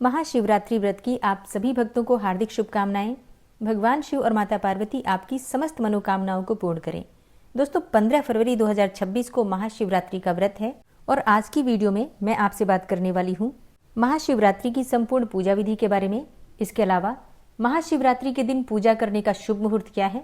महाशिवरात्रि व्रत की आप सभी भक्तों को हार्दिक शुभकामनाएं। भगवान शिव और माता पार्वती आपकी समस्त मनोकामनाओं को पूर्ण करें। दोस्तों 15 फरवरी 2026 को महाशिवरात्रि का व्रत है और आज की वीडियो में मैं आपसे बात करने वाली हूँ महाशिवरात्रि की संपूर्ण पूजा विधि के बारे में। इसके अलावा महाशिवरात्रि के दिन पूजा करने का शुभ मुहूर्त क्या है,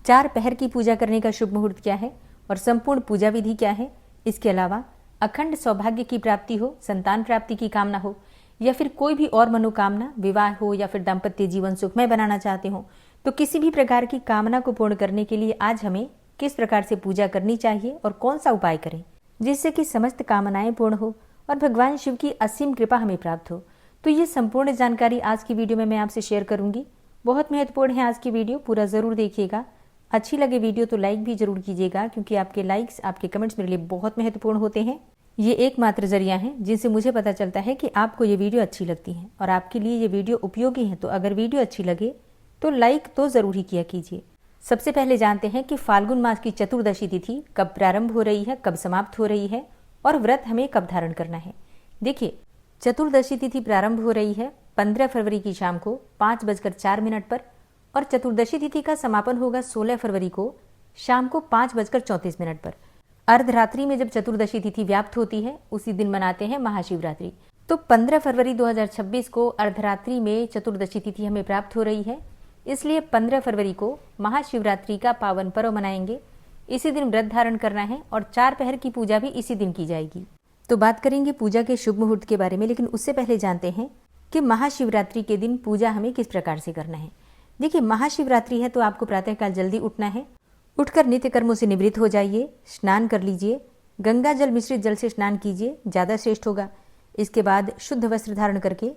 4 पहर की पूजा करने का शुभ मुहूर्त क्या है और संपूर्ण पूजा विधि क्या है। इसके अलावा अखंड सौभाग्य की प्राप्ति हो, संतान प्राप्ति की कामना हो या फिर कोई भी और मनोकामना, विवाह हो या फिर दाम्पत्य जीवन सुखमय बनाना चाहते हो, तो किसी भी प्रकार की कामना को पूर्ण करने के लिए आज हमें किस प्रकार से पूजा करनी चाहिए और कौन सा उपाय करें जिससे कि समस्त कामनाएं पूर्ण हो और भगवान शिव की असीम कृपा हमें प्राप्त हो। तो ये संपूर्ण जानकारी आज की वीडियो में मैं आपसे शेयर करूंगी। बहुत महत्वपूर्ण है आज की वीडियो, पूरा जरूर देखिएगा। अच्छी लगे वीडियो तो लाइक भी जरूर कीजिएगा, क्योंकि आपके लाइक्स, आपके कमेंट्स मेरे लिए बहुत महत्वपूर्ण होते हैं। ये एकमात्र जरिया है जिनसे मुझे पता चलता है कि आपको ये वीडियो अच्छी लगती है और आपके लिए ये वीडियो उपयोगी है। तो अगर वीडियो अच्छी लगे तो लाइक तो जरूर ही किया कीजिए। सबसे पहले जानते हैं कि फाल्गुन मास की चतुर्दशी तिथि कब प्रारंभ हो रही है, कब समाप्त हो रही है और व्रत हमें कब धारण करना है। देखिए, चतुर्दशी तिथि प्रारंभ हो रही है 15 फरवरी की शाम को 5:04 पर और चतुर्दशी तिथि का समापन होगा 16 फरवरी को शाम को 5:34 पर। अर्धरात्रि में जब चतुर्दशी तिथि व्याप्त होती है उसी दिन मनाते हैं महाशिवरात्रि। तो 15 फरवरी 2026 को अर्धरात्रि में चतुर्दशी तिथि हमें प्राप्त हो रही है, इसलिए 15 फरवरी को महाशिवरात्रि का पावन पर्व मनाएंगे। इसी दिन व्रत धारण करना है और 4 पहर की पूजा भी इसी दिन की जाएगी। तो बात करेंगे पूजा के शुभ मुहूर्त के बारे में, लेकिन उससे पहले जानते हैं कि महाशिवरात्रि के दिन पूजा हमें किस प्रकार से करना है। देखिए, महाशिवरात्रि है तो आपको प्रातःकाल जल्दी उठना है। उठकर नित्य कर्मों से निवृत्त हो जाइए, स्नान कर लीजिए, गंगा जल मिश्रित जल से स्नान कीजिए, ज़्यादा श्रेष्ठ होगा। इसके बाद शुद्ध वस्त्र धारण करके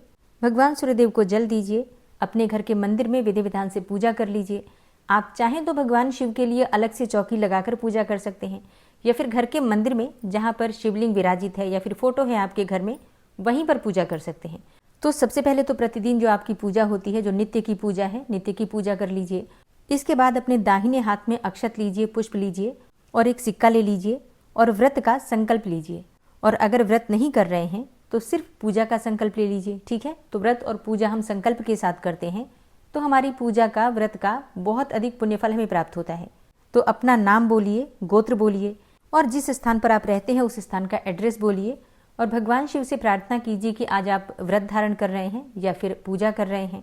भगवान सूर्यदेव को जल दीजिए। अपने घर के मंदिर में विधि विधान से पूजा कर लीजिए। आप चाहें तो भगवान शिव के लिए अलग से चौकी लगाकर पूजा कर सकते हैं या फिर घर के मंदिर में जहाँ पर शिवलिंग विराजित है या फिर फोटो है आपके घर में, वहीं पर पूजा कर सकते हैं। तो सबसे पहले तो प्रतिदिन जो आपकी पूजा होती है, जो नित्य की पूजा है, नित्य की पूजा कर लीजिए। इसके बाद अपने दाहिने हाथ में अक्षत लीजिए, पुष्प लीजिए और एक सिक्का ले लीजिए और व्रत का संकल्प लीजिए। और अगर व्रत नहीं कर रहे हैं तो सिर्फ पूजा का संकल्प ले लीजिए, ठीक है। तो व्रत और पूजा हम संकल्प के साथ करते हैं तो हमारी पूजा का, व्रत का बहुत अधिक पुण्यफल हमें प्राप्त होता है। तो अपना नाम बोलिए, गोत्र बोलिए और जिस स्थान पर आप रहते हैं उस स्थान का एड्रेस बोलिए और भगवान शिव से प्रार्थना कीजिए कि आज आप व्रत धारण कर रहे हैं या फिर पूजा कर रहे हैं।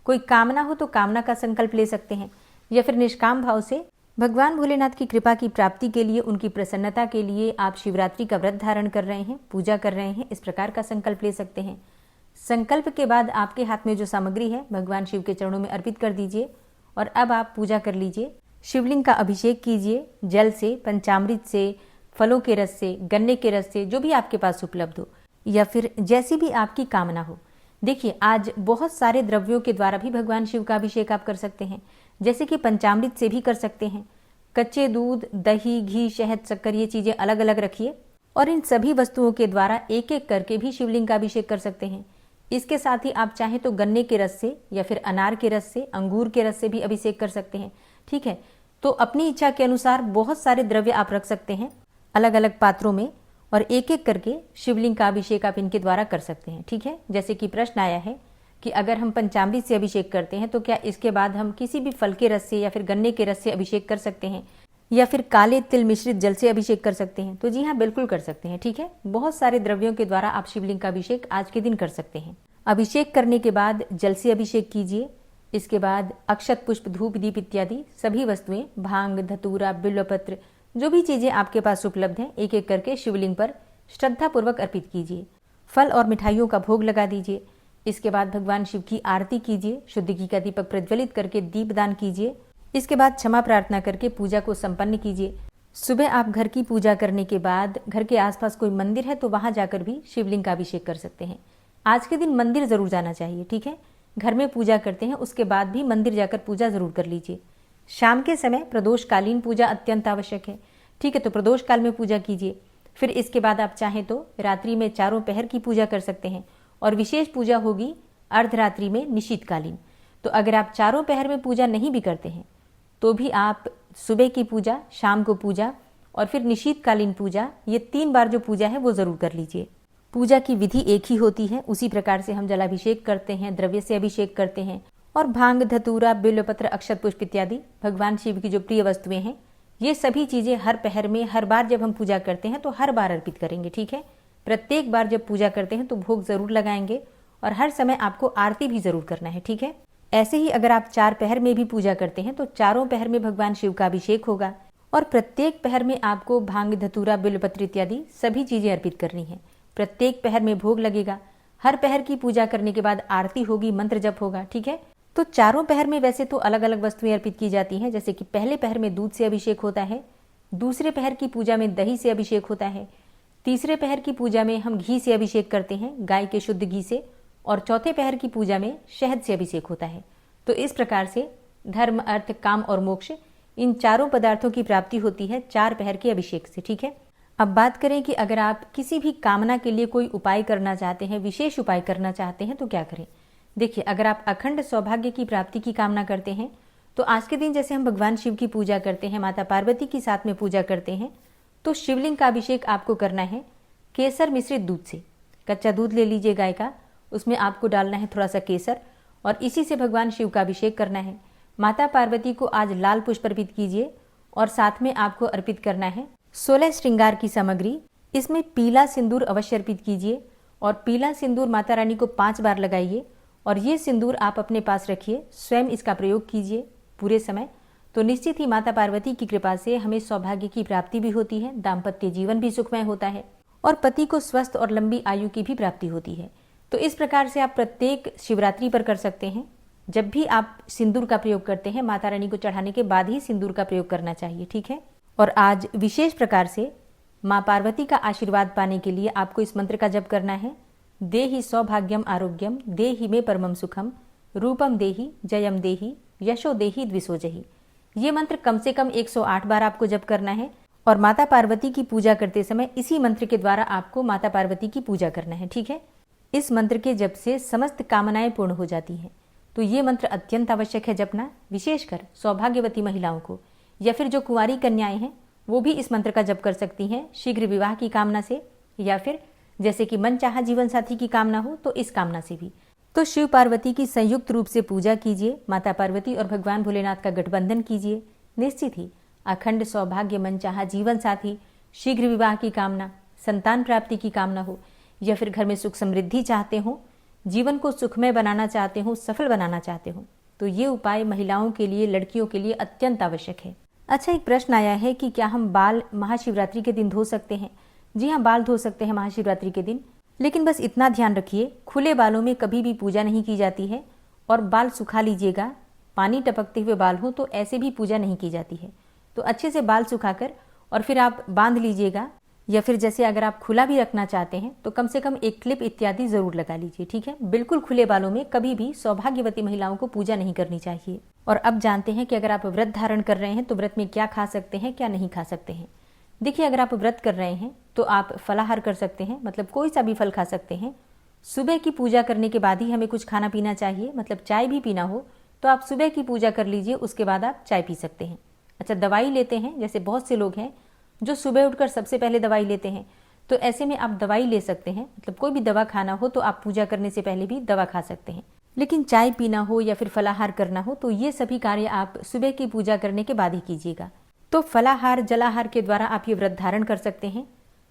कोई कामना हो तो कामना का संकल्प ले सकते हैं या फिर निष्काम भाव से भगवान भोलेनाथ की कृपा की प्राप्ति के लिए, उनकी प्रसन्नता के लिए आप शिवरात्रि का व्रत धारण कर रहे हैं, पूजा कर रहे हैं, इस प्रकार का संकल्प ले सकते हैं। संकल्प के बाद आपके हाथ में जो सामग्री है भगवान शिव के चरणों में अर्पित कर दीजिए और अब आप पूजा कर लीजिए। शिवलिंग का अभिषेक कीजिए जल से, पंचामृत से, फलों के रस से, गन्ने के रस से, जो भी आपके पास उपलब्ध हो या फिर जैसी भी आपकी कामना हो। देखिए, आज बहुत सारे द्रव्यों के द्वारा भी भगवान शिव का अभिषेक आप कर सकते हैं, जैसे कि पंचामृत से भी कर सकते हैं। कच्चे दूध, दही, घी, शहद, शक्कर, ये चीजें अलग अलग रखिए और इन सभी वस्तुओं के द्वारा एक एक करके भी शिवलिंग का अभिषेक कर सकते हैं। इसके साथ ही आप चाहें तो गन्ने के रस से या फिर अनार के रस से, अंगूर के रस से भी अभिषेक कर सकते हैं, ठीक है। तो अपनी इच्छा के अनुसार बहुत सारे द्रव्य आप रख सकते हैं अलग अलग पात्रों में और एक एक करके शिवलिंग का अभिषेक आप इनके द्वारा कर सकते हैं, ठीक है। जैसे कि प्रश्न आया है कि अगर हम पंचामृत से अभिषेक करते हैं तो क्या इसके बाद हम किसी भी फल के रस से या फिर गन्ने के रस से अभिषेक कर सकते हैं या फिर काले तिल मिश्रित जल से अभिषेक कर सकते हैं? तो जी हाँ, बिल्कुल कर सकते हैं, ठीक है। बहुत सारे द्रव्यों के द्वारा आप शिवलिंग का अभिषेक आज के दिन कर सकते हैं। अभिषेक करने के बाद जल से अभिषेक कीजिए। इसके बाद अक्षत, पुष्प, धूप, दीप इत्यादि सभी वस्तुएं, भांग, धतूरा, बिल्वपत्र, जो भी चीजें आपके पास उपलब्ध हैं, एक एक करके शिवलिंग पर श्रद्धा पूर्वक अर्पित कीजिए। फल और मिठाइयों का भोग लगा दीजिए। इसके बाद भगवान शिव की आरती कीजिए, शुद्ध घी का दीपक प्रज्वलित करके दीप दान कीजिए। इसके बाद क्षमा प्रार्थना करके पूजा को संपन्न कीजिए। सुबह आप घर की पूजा करने के बाद घर के आसपास कोई मंदिर है तो वहां जाकर भी शिवलिंग का अभिषेक कर सकते हैं। आज के दिन मंदिर जरूर जाना चाहिए, ठीक है। घर में पूजा करते हैं उसके बाद भी मंदिर जाकर पूजा जरूर कर लीजिए। शाम के समय प्रदोषकालीन पूजा अत्यंत आवश्यक है, ठीक है। तो प्रदोष काल में पूजा कीजिए। फिर इसके बाद आप चाहें तो रात्रि में 4 पहर की पूजा कर सकते हैं और विशेष पूजा होगी अर्धरात्रि में निशीतकालीन। तो अगर आप 4 पहर में पूजा नहीं भी करते हैं तो भी आप सुबह की पूजा, शाम को पूजा और फिर निशीतकालीन पूजा, ये 3 बार जो पूजा है वो जरूर कर लीजिए। पूजा की विधि एक ही होती है। उसी प्रकार से हम जलाभिषेक करते हैं, द्रव्य से अभिषेक करते हैं और भांग, धतूरा, बिल्वपत्र, अक्षत पुष्प इत्यादि भगवान शिव की जो प्रिय वस्तुएं हैं, ये सभी चीजें हर पहर में, हर बार जब हम पूजा करते हैं तो हर बार अर्पित करेंगे। ठीक है, प्रत्येक बार जब पूजा करते हैं तो भोग जरूर लगाएंगे और हर समय आपको आरती भी जरूर करना है। ठीक है, ऐसे ही अगर आप 4 पहर में भी पूजा करते हैं तो चारों पहर में भगवान शिव का अभिषेक होगा और प्रत्येक पहर में आपको भांग, धतूरा, बिल्वपत्र इत्यादि सभी चीजें अर्पित करनी है। प्रत्येक पहर में भोग लगेगा। हर पहर की पूजा करने के बाद आरती होगी, मंत्र जप होगा। ठीक है, तो चारों पहर में वैसे तो अलग अलग वस्तुएं अर्पित की जाती हैं, जैसे कि पहले पहर में दूध से अभिषेक होता है, दूसरे पहर की पूजा में दही से अभिषेक होता है, तीसरे पहर की पूजा में हम घी से अभिषेक करते हैं, गाय के शुद्ध घी से, और चौथे पहर की पूजा में शहद से अभिषेक होता है। तो इस प्रकार से धर्म, अर्थ, काम और मोक्ष, इन चारों पदार्थों की प्राप्ति होती है 4 पहर के अभिषेक से। ठीक है, अब बात करें कि अगर आप किसी भी कामना के लिए कोई उपाय करना चाहते हैं, विशेष उपाय करना चाहते हैं, तो क्या करें। देखिए, अगर आप अखंड सौभाग्य की प्राप्ति की कामना करते हैं तो आज के दिन जैसे हम भगवान शिव की पूजा करते हैं, माता पार्वती की साथ में पूजा करते हैं, तो शिवलिंग का अभिषेक आपको करना है केसर मिश्रित दूध से। कच्चा दूध ले लीजिए गाय का, उसमें आपको डालना है थोड़ा सा केसर और इसी से भगवान शिव का अभिषेक करना है। माता पार्वती को आज लाल पुष्प अर्पित कीजिए और साथ में आपको अर्पित करना है 16 श्रृंगार की सामग्री। इसमें पीला सिंदूर अवश्य अर्पित कीजिए और पीला सिंदूर माता रानी को 5 बार लगाइए और ये सिंदूर आप अपने पास रखिए, स्वयं इसका प्रयोग कीजिए पूरे समय। तो निश्चित ही माता पार्वती की कृपा से हमें सौभाग्य की प्राप्ति भी होती है, दाम्पत्य जीवन भी सुखमय होता है और पति को स्वस्थ और लंबी आयु की भी प्राप्ति होती है। तो इस प्रकार से आप प्रत्येक शिवरात्रि पर कर सकते हैं। जब भी आप सिंदूर का प्रयोग करते हैं, माता रानी को चढ़ाने के बाद ही सिंदूर का प्रयोग करना चाहिए। ठीक है, और आज विशेष प्रकार से माँ पार्वती का आशीर्वाद पाने के लिए आपको इस मंत्र का जप करना है। देहि सौभाग्यम आरोग्यम, देहि में परमम सुखम, रूपम देहि, जयम देहि, यशो देहि, द्विसोजहि। ये मंत्र कम से कम 108 बार आपको जप करना है और माता पार्वती की पूजा करते समय इसी मंत्र के द्वारा आपको माता पार्वती की पूजा करना है। ठीक है, इस मंत्र के जप से समस्त कामनाएं पूर्ण हो जाती हैं। तो ये मंत्र अत्यंत आवश्यक है जपना, विशेषकर सौभाग्यवती महिलाओं को, या फिर जो कुंवारी कन्याएं हैं वो भी इस मंत्र का जप कर सकती हैं शीघ्र विवाह की कामना से, या फिर जैसे कि मनचाहा जीवन साथी की कामना हो तो इस कामना से भी। तो शिव पार्वती की संयुक्त रूप से पूजा कीजिए, माता पार्वती और भगवान भोलेनाथ का गठबंधन कीजिए। निश्चित ही अखंड सौभाग्य, मनचाहा जीवन साथी, शीघ्र विवाह की कामना, संतान प्राप्ति की कामना हो, या फिर घर में सुख समृद्धि चाहते हो, जीवन को सुखमय बनाना चाहते हो, सफल बनाना चाहते हो, तो ये उपाय महिलाओं के लिए, लड़कियों के लिए अत्यंत आवश्यक है। अच्छा, एक प्रश्न आया है कि क्या हम बाल महाशिवरात्रि के दिन धो सकते हैं। जी हाँ, बाल धो सकते हैं महाशिवरात्रि के दिन, लेकिन बस इतना ध्यान रखिए, खुले बालों में कभी भी पूजा नहीं की जाती है और बाल सुखा लीजिएगा। पानी टपकते हुए बाल हो तो ऐसे भी पूजा नहीं की जाती है। तो अच्छे से बाल सुखाकर और फिर आप बांध लीजिएगा, या फिर जैसे अगर आप खुला भी रखना चाहते हैं तो कम से कम एक क्लिप इत्यादि जरूर लगा लीजिए। ठीक है, बिल्कुल खुले बालों में कभी भी सौभाग्यवती महिलाओं को पूजा नहीं करनी चाहिए। और अब जानते हैं कि अगर आप व्रत धारण कर रहे हैं तो व्रत में क्या खा सकते हैं, क्या नहीं खा सकते हैं। देखिए, अगर आप व्रत कर रहे हैं तो आप फलाहार कर सकते हैं, मतलब कोई सा भी फल खा सकते हैं। सुबह की पूजा करने के बाद ही हमें कुछ खाना पीना चाहिए, मतलब चाय भी पीना हो तो आप सुबह की पूजा कर लीजिए, उसके बाद आप चाय पी सकते हैं। अच्छा, दवाई लेते हैं, जैसे बहुत से लोग हैं जो सुबह उठकर सबसे पहले दवाई लेते हैं, तो ऐसे में आप दवाई ले सकते हैं, मतलब कोई भी दवा खाना हो तो आप पूजा करने से पहले भी दवा खा सकते हैं। लेकिन चाय पीना हो या फिर फलाहार करना हो तो ये सभी कार्य आप सुबह की पूजा करने के बाद ही कीजिएगा। तो फलाहार, जलाहार के द्वारा आप ये व्रत धारण कर सकते हैं।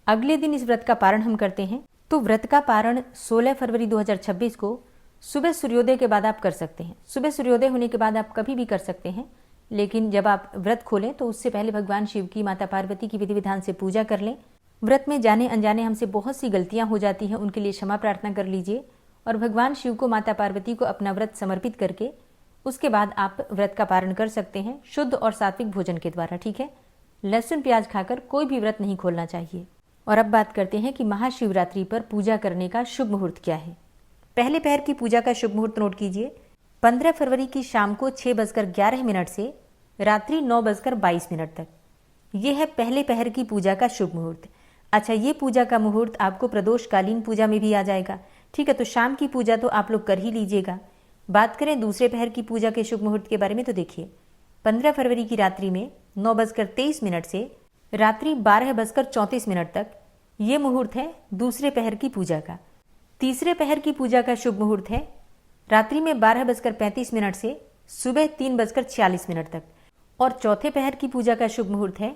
अगले दिन इस व्रत का पारण हम करते हैं। तो व्रत का पारण 16 फरवरी 2026 को सुबह सूर्योदय के बाद आप कर सकते हैं। सुबह सूर्योदय होने के बाद आप कभी भी कर सकते हैं, लेकिन जब आप व्रत खोलें तो उससे पहले भगवान शिव की, माता पार्वती की विधि विधान से पूजा कर लें। व्रत में जाने अनजाने हमसे बहुत सी गलतियां हो जाती हैं, उनके लिए क्षमा प्रार्थना कर लीजिए और भगवान शिव को, माता पार्वती को अपना व्रत समर्पित करके उसके बाद आप व्रत का पारण कर सकते हैं शुद्ध और सात्विक भोजन के द्वारा। ठीक है, लहसुन प्याज खाकर कोई भी व्रत नहीं खोलना चाहिए। और अब बात करते हैं कि महाशिवरात्रि पर पूजा करने का शुभ मुहूर्त क्या है। पहले पहर की पूजा का शुभ मुहूर्त नोट कीजिए। 15 फरवरी की शाम को 6:11 से रात्रि 9:22 तक, यह है पहले पहर की पूजा का शुभ मुहूर्त। अच्छा, ये पूजा का मुहूर्त आपको प्रदोषकालीन पूजा में भी आ जाएगा। ठीक है, तो शाम की पूजा तो आप लोग कर ही लीजिएगा। बात करें दूसरे पहर की पूजा के शुभ मुहूर्त के बारे में, तो देखिए 15 फरवरी की रात्रि में 9:23 से रात्रि 12:34 तक ये मुहूर्त है दूसरे पहर की पूजा का। तीसरे पहर की पूजा का शुभ मुहूर्त है रात्रि में 12:35 से सुबह 3:46 तक, और चौथे पहर की पूजा का शुभ मुहूर्त है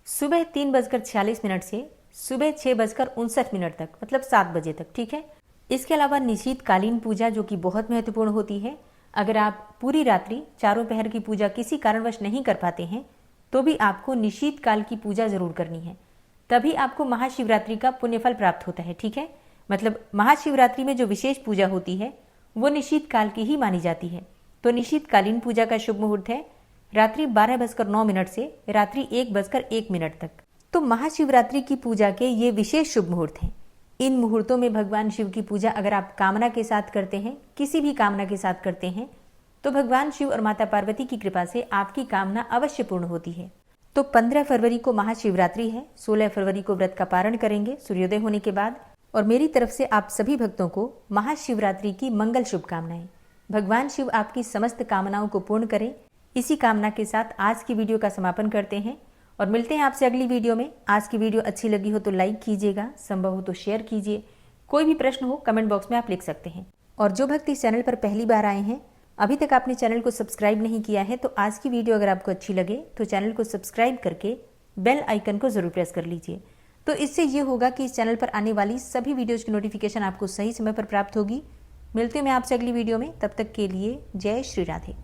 सुबह 3:46 से सुबह 6:59 तक, मतलब 7 बजे तक। ठीक है। इसके अलावा निशीतकालीन पूजा जो कि बहुत महत्वपूर्ण होती है। अगर आप पूरी रात्रि चारों पहर की पूजा किसी कारणवश नहीं कर पाते हैं तो भी आपको निशीत काल की पूजा जरूर करनी है, तभी आपको महाशिवरात्रि का पुण्यफल प्राप्त होता है। ठीक है। मतलब महाशिवरात्रि में जो विशेष पूजा होती है वो निशीत काल की ही मानी जाती है। तो निशीतकालीन पूजा का शुभ मुहूर्त है रात्रि 12:09 से रात्रि 1:01 तक। तो महाशिवरात्रि की पूजा के ये विशेष शुभ मुहूर्त हैं। इन मुहूर्तों में भगवान शिव की पूजा अगर आप कामना के साथ करते हैं, किसी भी कामना के साथ करते हैं, तो भगवान शिव और माता पार्वती की कृपा से आपकी कामना अवश्य पूर्ण होती है। तो 15 फरवरी को महाशिवरात्रि है। 16 फरवरी को व्रत का पारण करेंगे सूर्योदय होने के बाद। और मेरी तरफ से आप सभी भक्तों को महाशिवरात्रि की मंगल शुभकामनाएं। भगवान शिव आपकी समस्त कामनाओं को पूर्ण करें। इसी कामना के साथ आज की वीडियो का समापन करते हैं और मिलते हैं आपसे अगली वीडियो में। आज की वीडियो अच्छी लगी हो तो लाइक कीजिएगा, संभव हो तो शेयर कीजिए। कोई भी प्रश्न हो कमेंट बॉक्स में आप लिख सकते हैं। और जो भक्त इस चैनल पर पहली बार आए हैं, अभी तक आपने चैनल को सब्सक्राइब नहीं किया है, तो आज की वीडियो अगर आपको अच्छी लगे तो चैनल को सब्सक्राइब करके बेल आइकन को जरूर प्रेस कर लीजिए। तो इससे ये होगा कि इस चैनल पर आने वाली सभी वीडियोज की नोटिफिकेशन आपको सही समय पर प्राप्त होगी। मिलते हैं मैं आपसे अगली वीडियो में, तब तक के लिए जय श्री राधे।